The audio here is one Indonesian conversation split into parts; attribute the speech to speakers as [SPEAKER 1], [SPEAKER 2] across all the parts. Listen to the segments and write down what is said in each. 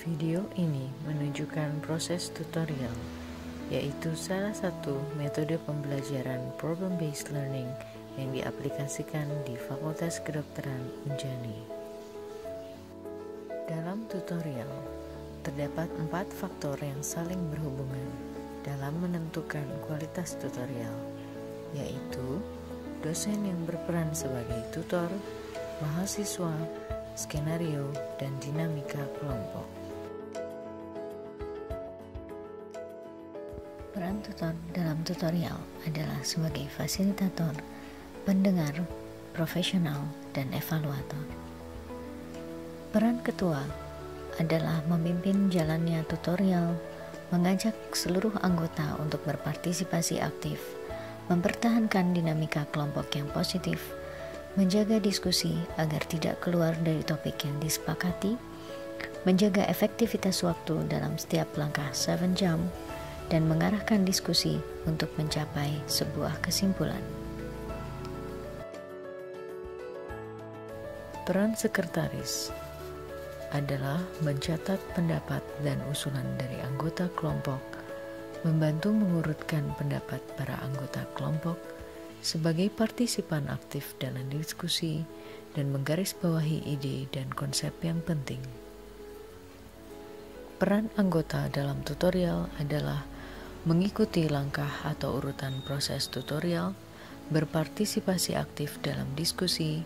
[SPEAKER 1] Video ini menunjukkan proses tutorial, yaitu salah satu metode pembelajaran problem-based learning yang diaplikasikan di Fakultas Kedokteran Unjani. Dalam tutorial, terdapat 4 faktor yang saling berhubungan dalam menentukan kualitas tutorial, yaitu dosen yang berperan sebagai tutor, mahasiswa, skenario, dan dinamika kelompok. Peran tutor dalam tutorial adalah sebagai fasilitator, pendengar, profesional, dan evaluator. Peran ketua adalah memimpin jalannya tutorial, mengajak seluruh anggota untuk berpartisipasi aktif, mempertahankan dinamika kelompok yang positif, menjaga diskusi agar tidak keluar dari topik yang disepakati, menjaga efektivitas waktu dalam setiap langkah 7 jam, dan mengarahkan diskusi untuk mencapai sebuah kesimpulan. Peran sekretaris adalah mencatat pendapat dan usulan dari anggota kelompok, membantu mengurutkan pendapat para anggota kelompok sebagai partisipan aktif dalam diskusi, dan menggarisbawahi ide dan konsep yang penting. Peran anggota dalam tutorial adalah mengikuti langkah atau urutan proses tutorial, berpartisipasi aktif dalam diskusi,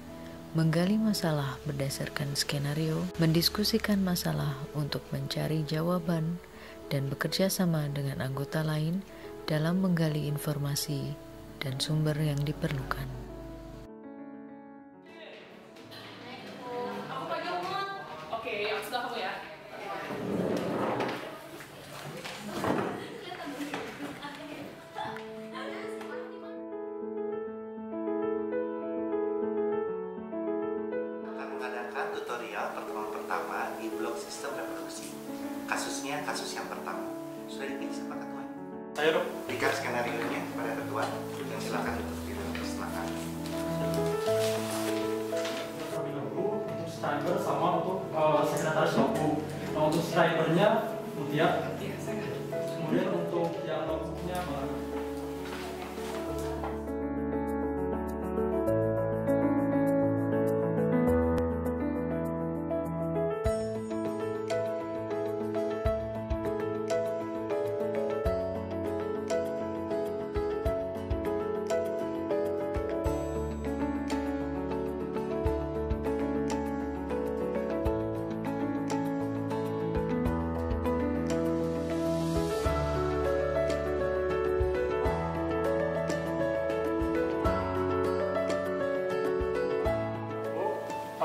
[SPEAKER 1] menggali masalah berdasarkan skenario, mendiskusikan masalah untuk mencari jawaban, dan bekerja sama dengan anggota lain dalam menggali informasi dan sumber yang diperlukan.
[SPEAKER 2] Oke, yang sudah kamu ya.
[SPEAKER 3] Mengadakan tutorial pertemuan pertama di blok sistem reproduksi. Kasusnya kasus yang pertama. Sudah dipilih sama ketua?
[SPEAKER 4] Saya dok.
[SPEAKER 3] Berikan skenario-nya kepada ketua dan silakan untuk dilaksanakan.
[SPEAKER 4] Terlebih dahulu untuk scriber sama untuk sekretaris logbook. Nah untuk scribernya Mutia. Kemudian untuk yang logbooknya Mbak.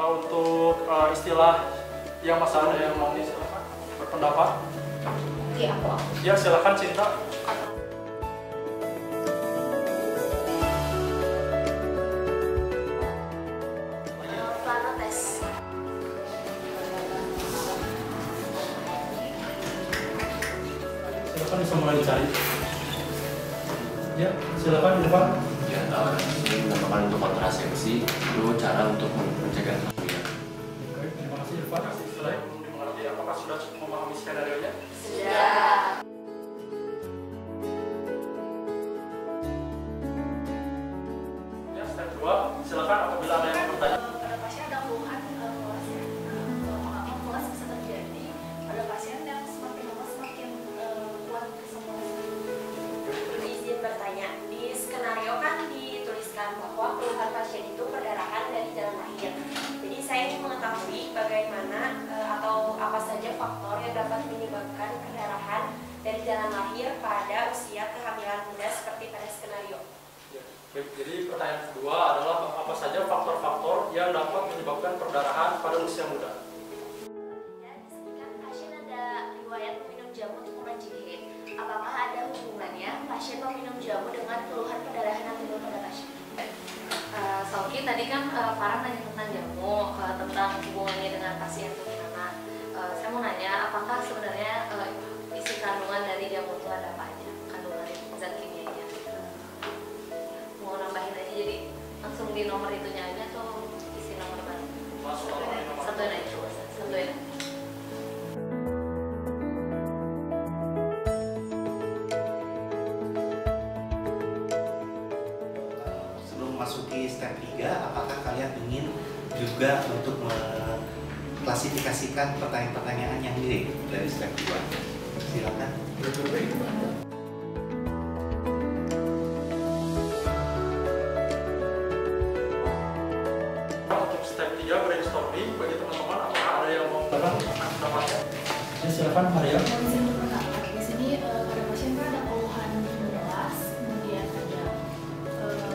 [SPEAKER 4] Untuk istilah yang masalah yang mau silakan berpendapat.
[SPEAKER 2] Iya, aku.
[SPEAKER 4] Ya silakan Cinta.
[SPEAKER 2] Planotes.
[SPEAKER 4] Silakan bisa mulai dicari. Ya silakan Irfan.
[SPEAKER 5] Ya, melakukan untuk kontrasepsi itu cara untuk mencegah kehamilan.
[SPEAKER 4] Baik, terima kasih Irfan. Baik, dimengerti apakah sudah cukup memahami skenario-nya?
[SPEAKER 2] Sudah.
[SPEAKER 4] Ya, step 2, silakan apabila ada yang bertanya.
[SPEAKER 6] Pada pasien ada keluhan mulas bisa terjadi pada pasien yang semakin lama semakin kuat kesembuhan.
[SPEAKER 7] Izin bertanya, di skenario kan dituliskan bahwa keluhan pasien itu perdarahan dari jalan lahir. Jadi saya ingin mengetahui bagaimana atau apa saja faktor yang dapat menyebabkan perdarahan dari jalan lahir pada usia kehamilan muda seperti pada skenario.
[SPEAKER 4] Ya, baik, jadi pertanyaan kedua adalah apa saja faktor-faktor yang dapat menyebabkan perdarahan pada usia muda?
[SPEAKER 6] Ya, di sini kan pasien ada riwayat meminum jamu untuk memancing haid. Apakah ada hubungannya pasien meminum jamu dengan keluhan perdarahan yang timbul pada pasien?
[SPEAKER 8] Sauki tadi kan Farah nanya tentang jamu, tentang hubungannya dengan pasien itu gimana. Saya mau nanya, apakah sebenarnya isi kandungan dari jamu itu ada apa aja? Kandungan zat kimianya. Mau nambahin aja, jadi langsung di nomor itunya aja atau isi nomor baru?
[SPEAKER 4] Masuk nomor
[SPEAKER 8] Satu aja.
[SPEAKER 3] step 3, apakah kalian ingin juga untuk mengklasifikasikan pertanyaan-pertanyaan yang mirip dari step 2? Silakan.
[SPEAKER 4] Untuk step 3 brainstorming, bagi teman-teman apakah ada yang mau pendapatnya? Ya, silakan Maria.
[SPEAKER 9] Di sini pada pasien kan ada keluhan melas, kemudian ada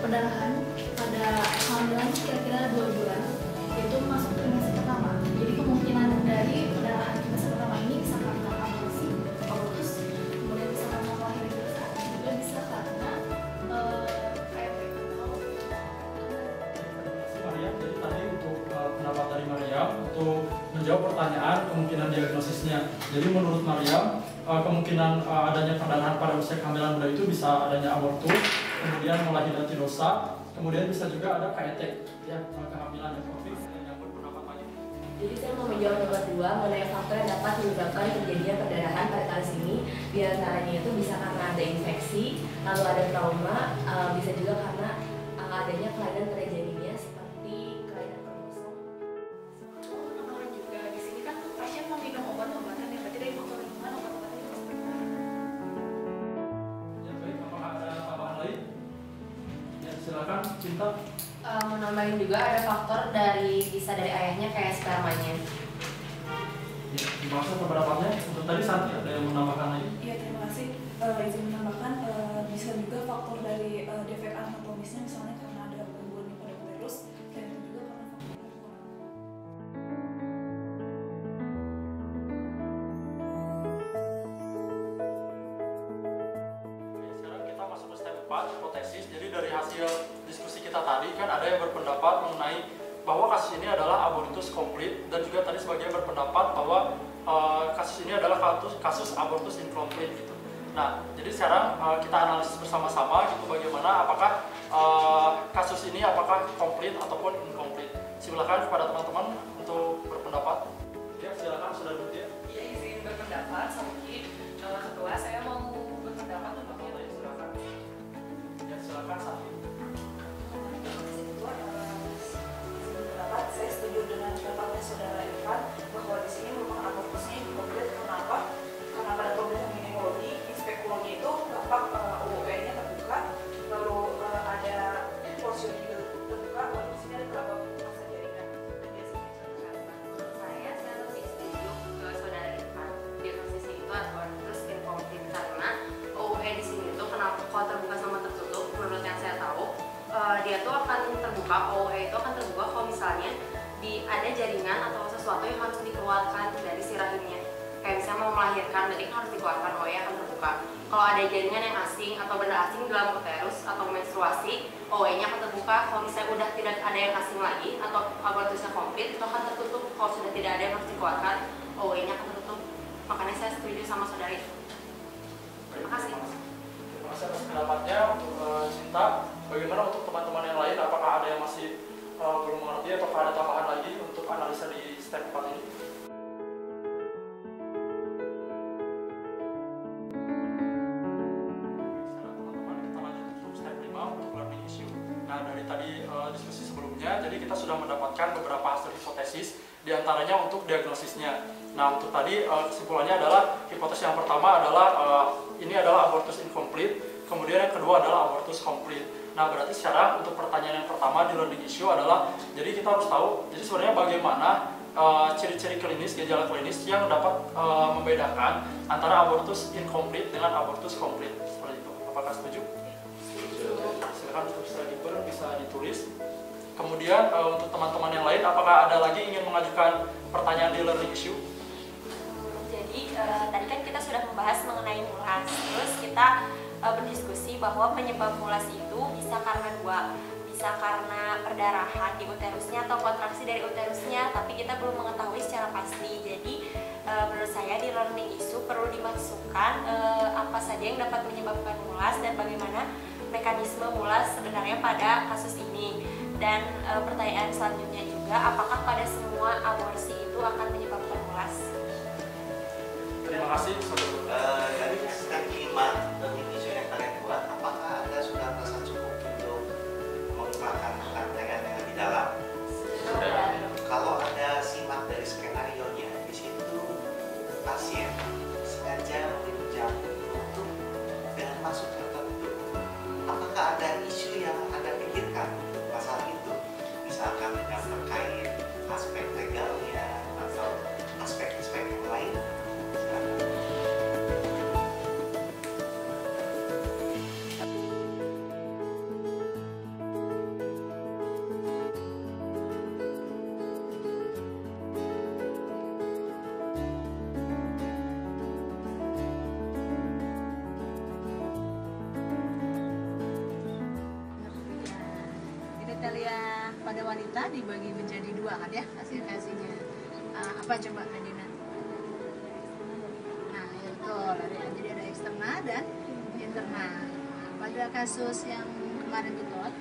[SPEAKER 9] pendarahan pada kehamilan kira-kira 2 bulan, itu masuk trimester pertama. Jadi kemungkinan dari pendarahan trimester pertama ini bisa karena aborsi, kemudian bisa karena kelahiran biasa, juga bisa karena KMP atau
[SPEAKER 4] Maria, jadi tadi untuk pendapat dari Maria untuk menjawab pertanyaan kemungkinan diagnosisnya. Jadi menurut Maria, kemungkinan adanya perdarahan pada usia kehamilan muda itu bisa adanya abortus, kemudian mulai hidatiosa, kemudian bisa juga ada KET, ya, kehamilan ekofik. Yang berpendapat lagi.
[SPEAKER 8] Jadi saya mau menjawab nomor 2 mengenai faktor yang dapat menyebabkan terjadinya perdarahan pada kasus ini. Di antaranya itu bisa karena ada infeksi, lalu ada trauma, bisa juga karena adanya kelainan pada janinnya seperti kelainan kromosom.
[SPEAKER 9] penularan juga. Di sini kan pasien meminum obat-obatan yang berarti dari faktor lingkungan obat-obatan itu harus benar.
[SPEAKER 4] Ya, baik, apakah ada tambahan lain? Ya, silakan Cinta.
[SPEAKER 8] Menambahin juga ada faktor bisa dari ayahnya kayak spermanya.
[SPEAKER 4] Ya, dimaksud pendapatnya. Untuk tadi Santi ada yang menambahkan lagi?
[SPEAKER 9] Iya, terima kasih. Izin menambahkan, bisa juga faktor dari defek anatomisnya, misalnya karena ada gangguan pada uterus, dan itu juga karena faktor lingkungan.
[SPEAKER 4] Sekarang kita masuk ke step 4, hipotesis. Jadi dari hasil diskusi kita tadi kan ada yang berpendapat mengenai bahwa kasus ini adalah abortus komplit, dan juga tadi sebagian berpendapat bahwa kasus ini adalah kasus abortus incomplete gitu. Nah, jadi sekarang kita analisis bersama-sama gitu bagaimana apakah kasus ini apakah komplit ataupun incomplete. Silakan kepada teman-teman untuk berpendapat. Ya, silakan sudah dulu ya.
[SPEAKER 2] Iya, izin berpendapat, Sauki. Kedua, saya mau berpendapat tentang
[SPEAKER 4] Ya, silakan. Ya, silakan Santi.
[SPEAKER 9] Saya setuju dengan pendapatnya saudara Irfan bahwa di sini merupakan abortusnya incomplete. Kenapa? Karena pada problem ginekologi, inspekologi itu gampang UUE-nya terbuka, lalu ada porsiun juga terbuka, lalu di sini ada berapa masa jaringan. Dan biasanya
[SPEAKER 8] Menurut saya lebih setuju ke saudara Irfan. Diagnosisnya itu abortus incomplete karena OUE di sini itu kenapa kalau terbuka sama tertutup, menurut yang saya tahu dia tuh akan terbuka, OUE itu akan terbuka kalau misalnya ada jaringan atau sesuatu yang harus dikeluarkan dari si rahimnya. Kayak misalnya mau melahirkan, berarti kan harus dikeluarkan, OUE akan terbuka. Kalau ada jaringan yang asing atau benda asing dalam uterus atau menstruasi, OUE-nya akan terbuka. Kalau misalnya udah tidak ada yang asing lagi atau abortusnya komplit, itu akan tertutup. Kalau sudah tidak ada yang harus dikeluarkan, OUE-nya akan tertutup. Makanya saya setuju sama saudara itu. Terima kasih.
[SPEAKER 4] Terima kasih atas pendapatnya untuk Cinta. Bagaimana untuk teman-teman yang lain? Apakah ada yang masih belum mengerti? Apakah ada tambahan lagi untuk analisa di step 4 ini? Sekarang teman-teman kita lanjut untuk step 5 untuk learning issue. Nah, dari tadi diskusi sebelumnya, jadi kita sudah mendapatkan beberapa hasil hipotesis, diantaranya untuk diagnosisnya. Nah, untuk tadi kesimpulannya adalah hipotesis yang pertama adalah ini adalah abortus incomplete, kemudian yang kedua adalah abortus complete. Nah, berarti sekarang untuk pertanyaan yang pertama di learning issue adalah, jadi kita harus tahu, jadi sebenarnya bagaimana ciri-ciri klinis, gejala klinis yang dapat membedakan antara abortus incomplete dengan abortus complete. Seperti itu. Apakah setuju? Setuju. Silakan untuk slide bisa ditulis. Kemudian untuk teman-teman yang lain, apakah ada lagi ingin mengajukan pertanyaan di learning issue?
[SPEAKER 6] Jadi tadi kan kita sudah membahas mengenai mulas, terus kita berdiskusi bahwa penyebab mulas itu bisa karena dua, bisa karena perdarahan di uterusnya atau kontraksi dari uterusnya, tapi kita belum mengetahui secara pasti. Jadi menurut saya di learning issue perlu dimasukkan apa saja yang dapat menyebabkan mulas dan bagaimana mekanisme mulas sebenarnya pada kasus ini. Dan pertanyaan selanjutnya juga, apakah pada semua aborsi itu akan menyebabkan mulas?
[SPEAKER 4] Terima kasih.
[SPEAKER 3] Dari step 5 learning issue yang kalian buat, apakah Anda sudah merasa cukup untuk mengembangkan
[SPEAKER 10] pada wanita dibagi menjadi dua kan ya klasifikasinya. Apa coba Nadina? Nah, ya betul. Jadi ada eksternal dan internal. Pada kasus yang kemarin itu kan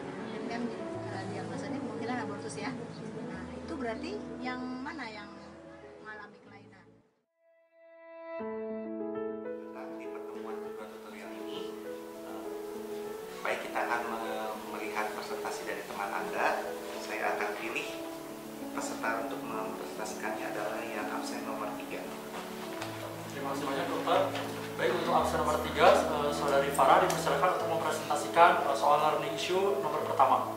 [SPEAKER 10] diagnosanya kemungkinan abortus ya. Nah, itu berarti yang mana yang mengalami kelainan?
[SPEAKER 3] Di pertemuan kedua tutorial ini, baik kita akan melihat presentasi dari teman Anda. Saya akan pilih peserta untuk mempresentasikannya adalah yang absen nomor 3.
[SPEAKER 4] Terima kasih banyak dokter. Baik, untuk absen nomor 3, saudari Farah dipersilakan untuk mempresentasikan soal learning issue nomor pertama.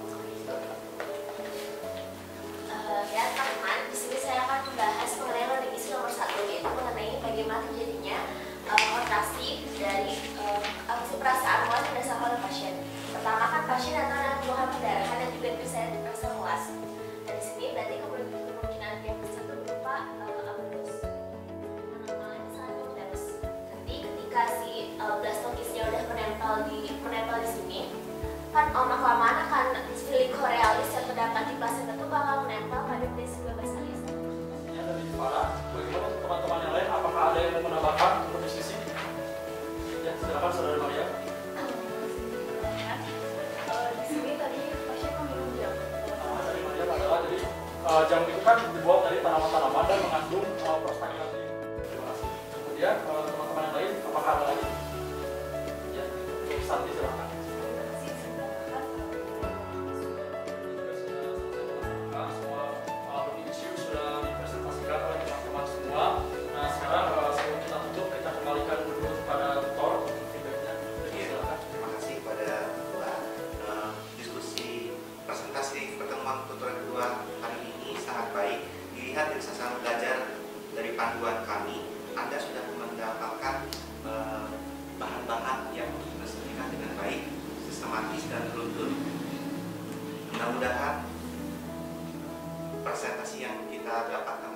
[SPEAKER 6] Ya teman-teman, di sini saya akan membahas mengenai learning issue nomor 1, yaitu mengenai bagaimana terjadinya kontrasi dari aksi perasaan mulas pada sampel pasien. Pertama kan pasien datang dengan keluhan perdarahan yang juga bisa terasa mulas. Dan di sini berarti kemungkinan dia bisa berupa abortus. Nanti ketika si blastokisnya udah menempel di sini, kan lama-kelamaan akan silicorealis yang terdapat di plasenta itu bakal menempel pada peristiwa basalis.
[SPEAKER 4] Ya, dari Farah, bagaimana teman-teman yang lain? Apakah ada yang mau menambahkan untuk diskusi? Ya, silakan saudara Maria.
[SPEAKER 9] Di sini tadi pasien meminum jamu.
[SPEAKER 4] Dari Maria adalah jadi jamu itu kan dibuat dari tanaman-tanaman dan mengandung prostaglandin. Terima kasih. Kemudian teman-teman yang lain, apakah ada lagi? Ya, untuk Santi silakan.
[SPEAKER 3] Dilihat dari sasaran belajar dari panduan kami, Anda sudah mendapatkan bahan-bahan yang tersertifikat dengan baik, sistematis dan terukur. Mudah-mudahan presentasi yang kita dapatkan